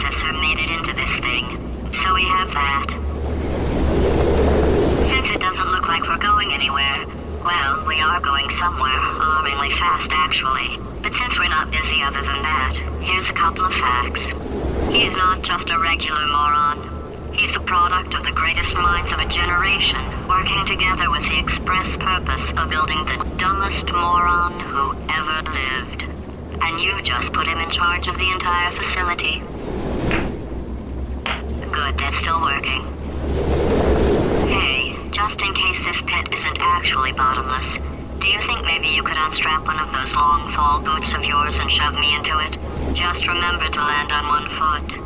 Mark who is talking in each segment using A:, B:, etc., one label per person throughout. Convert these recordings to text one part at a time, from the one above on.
A: processor made it into this thing, so we have that. Since it doesn't look like we're going anywhere, well, we are going somewhere, alarmingly fast actually. But since we're not busy other than that, here's a couple of facts. He's not just a regular moron. He's the product of the greatest minds of a generation, working together with the express purpose of building the dumbest moron who ever lived. And you just put him in charge of the entire facility. Good, that's still working. Hey, just in case this pit isn't actually bottomless, do you think maybe you could unstrap one of those long fall boots of yours and shove me into it? Just remember to land on one foot.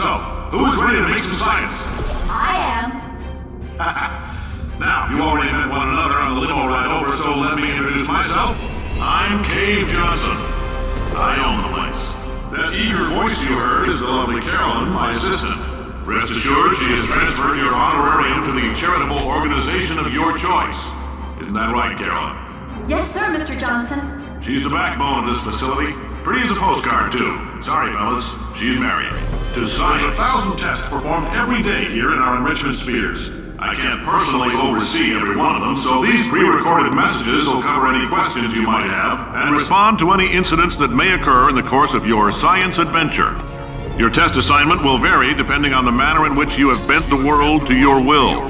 B: So, who is ready to make some science?
C: I am.
B: Now, you already met one another on the limo ride over, so let me introduce myself. I'm Cave Johnson. I own the place. That eager voice you heard is the lovely Carolyn, my assistant. Rest assured, she has transferred your honorarium to the charitable organization of your choice. Isn't that right, Carolyn?
C: Yes, sir, Mr. Johnson.
B: She's the backbone of this facility. Pretty as a postcard, too. Sorry, fellas, she's married. To size 1,000 tests performed every day here in our enrichment spheres. I can't personally oversee every one of them, so these pre-recorded messages will cover any questions you might have and respond to any incidents that may occur in the course of your science adventure. Your test assignment will vary depending on the manner in which you have bent the world to your will.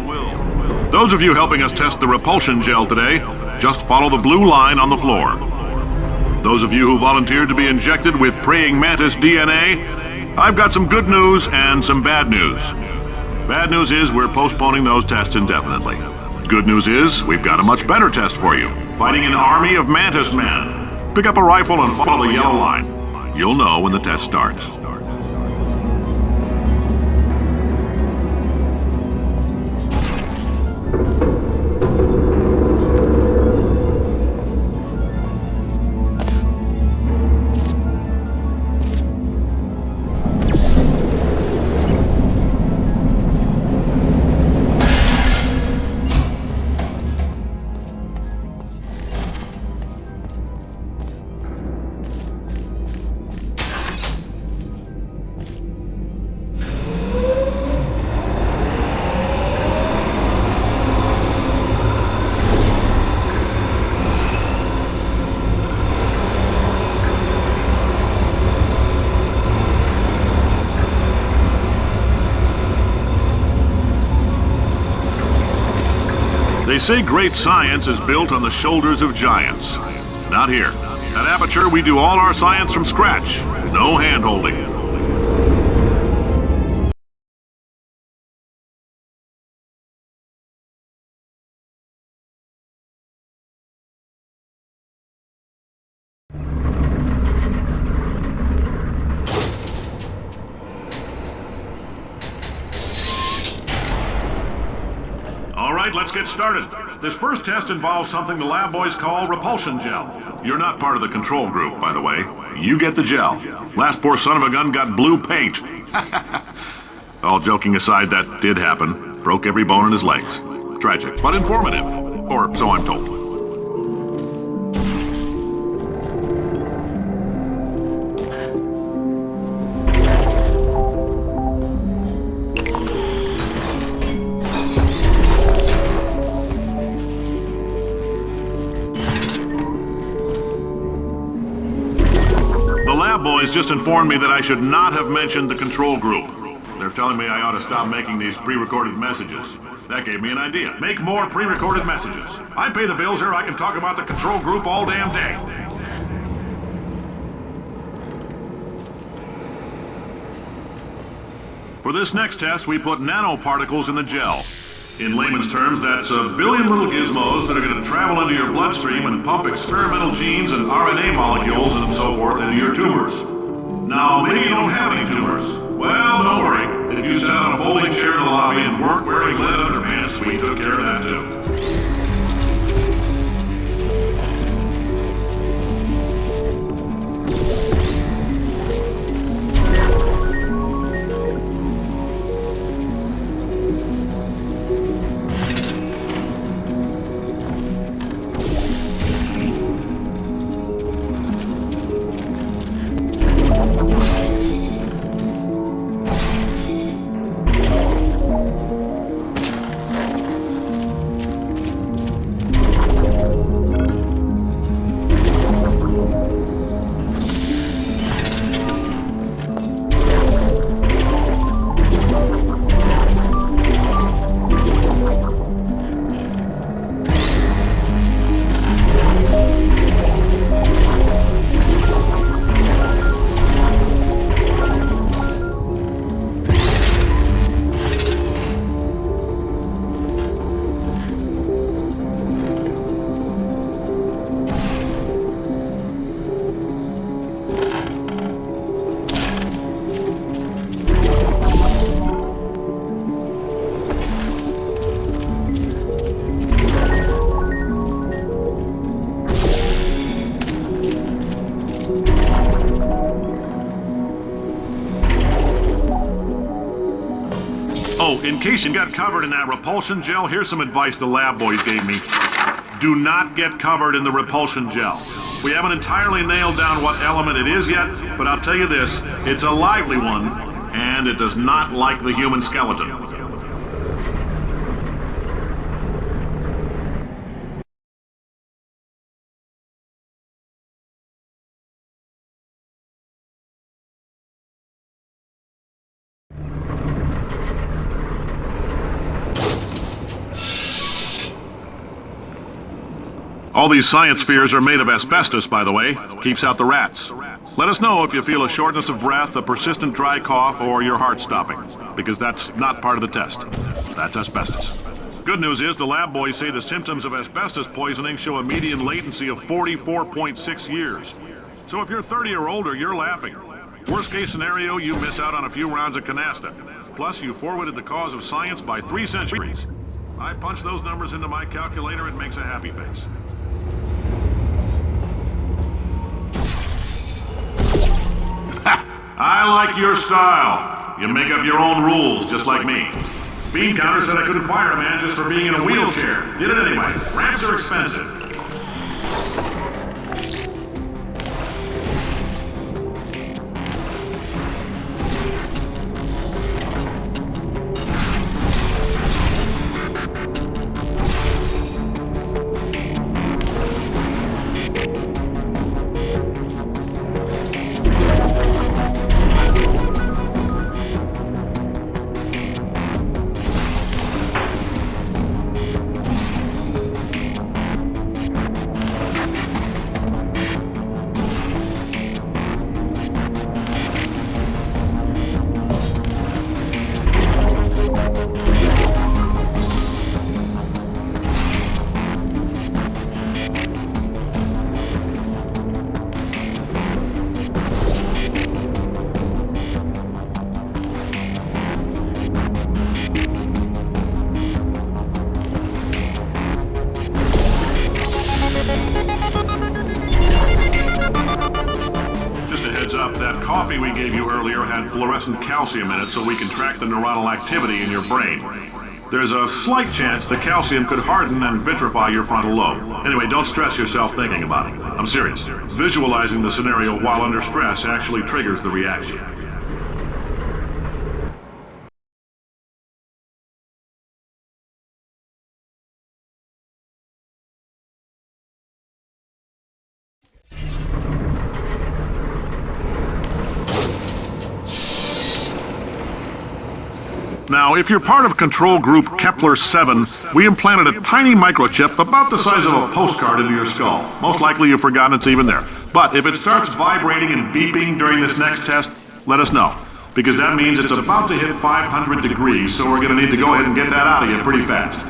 B: Those of you helping us test the repulsion gel today, just follow the blue line on the floor. Those of you who volunteered to be injected with praying mantis DNA, I've got some good news and some bad news. Bad news is we're postponing those tests indefinitely. Good news is we've got a much better test for you. Fighting an army of mantis men. Pick up a rifle and follow the yellow line. You'll know when the test starts. They say great science is built on the shoulders of giants. Not here. At Aperture, we do all our science from scratch. No hand-holding. All right, let's get started. This first test involves something the lab boys call repulsion gel. You're not part of the control group, by the way. You get the gel. Last poor son of a gun got blue paint. All joking aside, that did happen. Broke every bone in his legs. Tragic, but informative. Or so I'm told. Boys just informed me that I should not have mentioned the control group. They're telling me I ought to stop making these pre-recorded messages. That gave me an idea. Make more pre-recorded messages. I pay the bills here, I can talk about the control group all damn day. For this next test, we put nanoparticles in the gel. In layman's terms, that's a billion little gizmos that are going to travel into your bloodstream and pump experimental genes and RNA molecules and so forth into your tumors. Now, maybe you don't have any tumors. Well, don't worry. If you sat on a folding chair in the lobby and weren't wearing lead underpants, we took care of that too. Oh, in case you got covered in that repulsion gel, here's some advice the lab boys gave me. Do not get covered in the repulsion gel. We haven't entirely nailed down what element it is yet, but I'll tell you this, it's a lively one, and it does not like the human skeleton. All these science spheres are made of asbestos, by the way. Keeps out the rats. Let us know if you feel a shortness of breath, a persistent dry cough, or your heart stopping, because that's not part of the test. That's asbestos. Good news is the lab boys say the symptoms of asbestos poisoning show a median latency of 44.6 years. So if you're 30 or older, you're laughing. Worst case scenario, you miss out on a few rounds of canasta. Plus, you forwarded the cause of science by 3 centuries. I punch those numbers into my calculator, it makes a happy face. I like your style. You make up your own rules, just like me. Bean Counter said I couldn't fire a man just for being in a wheelchair. Did it anyway. Ramps are expensive. That coffee we gave you earlier had fluorescent calcium in it so we can track the neuronal activity in your brain. There's a slight chance the calcium could harden and vitrify your frontal lobe. Anyway, don't stress yourself thinking about it. I'm serious. Visualizing the scenario while under stress actually triggers the reaction. Now, if you're part of Control Group Kepler-7, we implanted a tiny microchip about the size of a postcard into your skull. Most likely you've forgotten it's even there. But if it starts vibrating and beeping during this next test, let us know. Because that means it's about to hit 500 degrees, so we're going to need to go ahead and get that out of you pretty fast.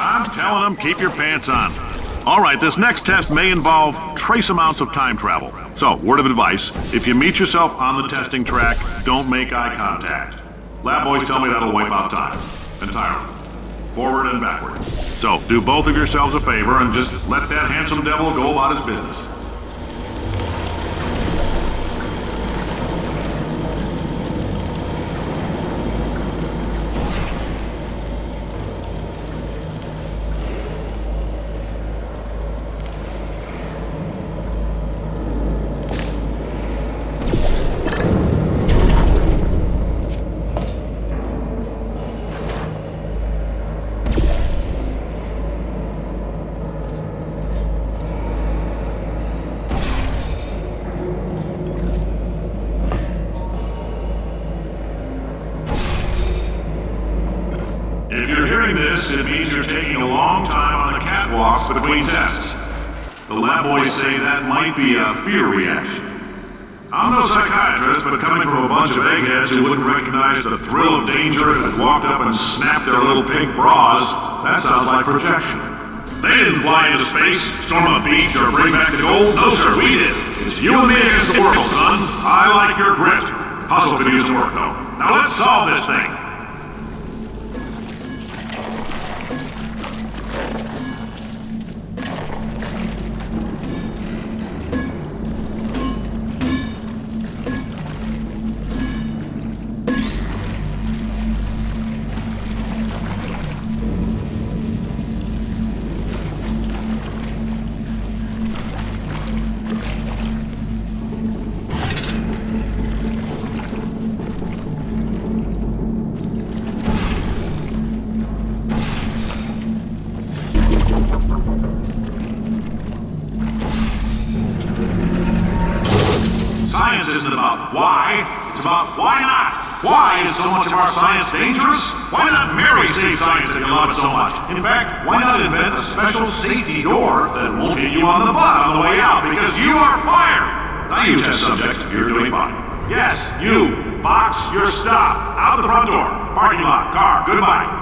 B: I'm telling them, keep your pants on. All right, this next test may involve trace amounts of time travel. So, word of advice, if you meet yourself on the testing track, don't make eye contact. Lab boys tell me that'll wipe out time. Entirely. Forward and backward. So, do both of yourselves a favor and just let that handsome devil go about his business. If you're hearing this, it means you're taking a long time on the catwalks between tests. The lab boys say that might be a fear reaction. I'm no psychiatrist, but coming from a bunch of eggheads who wouldn't recognize the thrill of danger if it walked up and snapped their little pink bras, that sounds like projection. They didn't fly into space, storm a beach, or bring back the gold. No, sir, we did. It's you and me against the world, son. I like your grit. Hustle could use some work, though. Now let's solve this thing. Science isn't about why, it's about why not. Why is so much of our science dangerous? Why not marry safe science if you love it so much? In fact, why not invent a special safety door that won't hit you on the butt on the way out because you are fired? Now you test subject, you're doing fine. Yes, you, box your stuff, out the front door, parking lot, car, goodbye.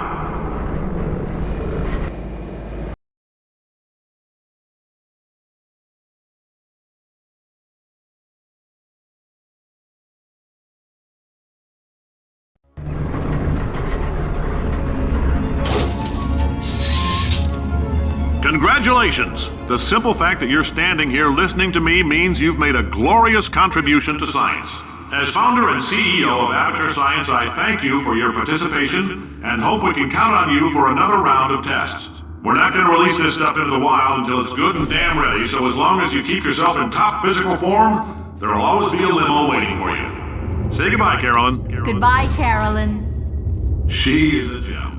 B: Congratulations! The simple fact that you're standing here listening to me means you've made a glorious contribution to science. As founder and CEO of Aperture Science, I thank you for your participation and hope we can count on you for another round of tests. We're not going to release this stuff into the wild until it's good and damn ready, so as long as you keep yourself in top physical form, there'll always be a limo waiting for you. Say goodbye, Carolyn.
C: Goodbye, Carolyn.
B: She is a gem.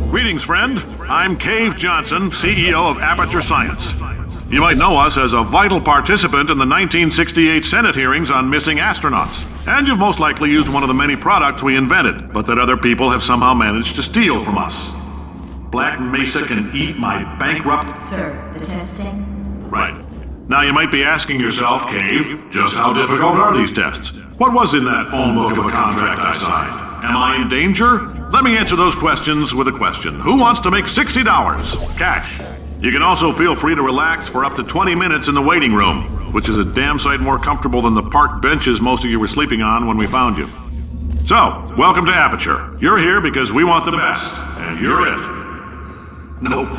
B: Greetings, friend. I'm Cave Johnson, CEO of Aperture Science. You might know us as a vital participant in the 1968 Senate hearings on missing astronauts. And you've most likely used one of the many products we invented, but that other people have somehow managed to steal from us. Black Mesa can eat my bankrupt...
C: Sir, the testing?
B: Right. Now you might be asking yourself, Cave, just how difficult are these tests? What was in that phone book of a contract I signed? Am I in danger? Let me answer those questions with a question. Who wants to make $60? Cash. You can also feel free to relax for up to 20 minutes in the waiting room, which is a damn sight more comfortable than the park benches most of you were sleeping on when we found you. So, welcome to Aperture. You're here because we want the best, and you're it. Nope.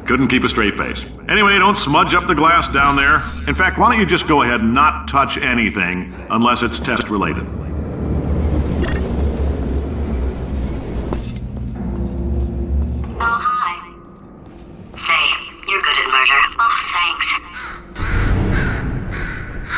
B: Couldn't keep a straight face. Anyway, don't smudge up the glass down there. In fact, why don't you just go ahead and not touch anything unless it's test related.
A: Oh, hi. Say, you're good at murder. Oh, thanks.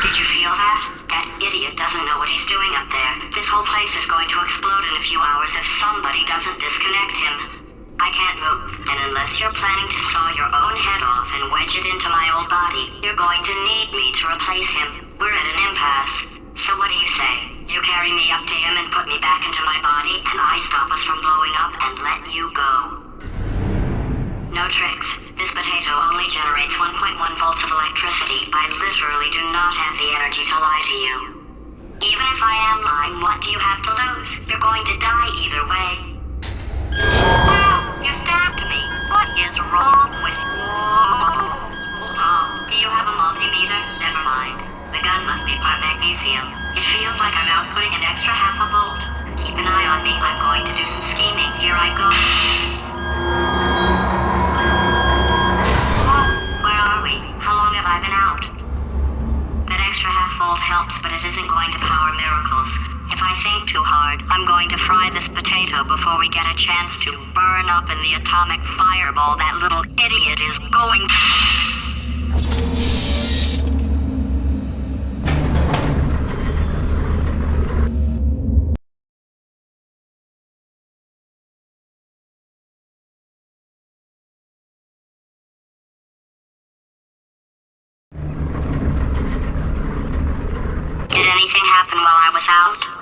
A: Did you feel that? That idiot doesn't know what he's doing up there. This whole place is going to explode in a few hours if somebody doesn't disconnect him. I can't move, and unless you're planning to saw your own head off and wedge it into my old body, you're going to need me to replace him. We're at an impasse. So what do you say? You carry me up to him and put me back into my body, and I stop us from blowing up and let you go. No tricks. This potato only generates 1.1 volts of electricity. I literally do not have the energy to lie to you. Even if I am lying, what do you have to lose? You're going to die either way. Wow, you stabbed me. What is wrong with you? Oh, do you have a multimeter? Never mind. The gun must be part magnesium. It feels like I'm outputting an extra half a volt. keep an eye on me. I'm going to do some scheming. Here I go. Whoa, where are we? How long have I been out? That extra half-volt helps, but it isn't going to power miracles. If I think too hard, I'm going to fry this potato before we get a chance to burn up in the atomic fireball that little idiot is going to... Did anything happen while I was out?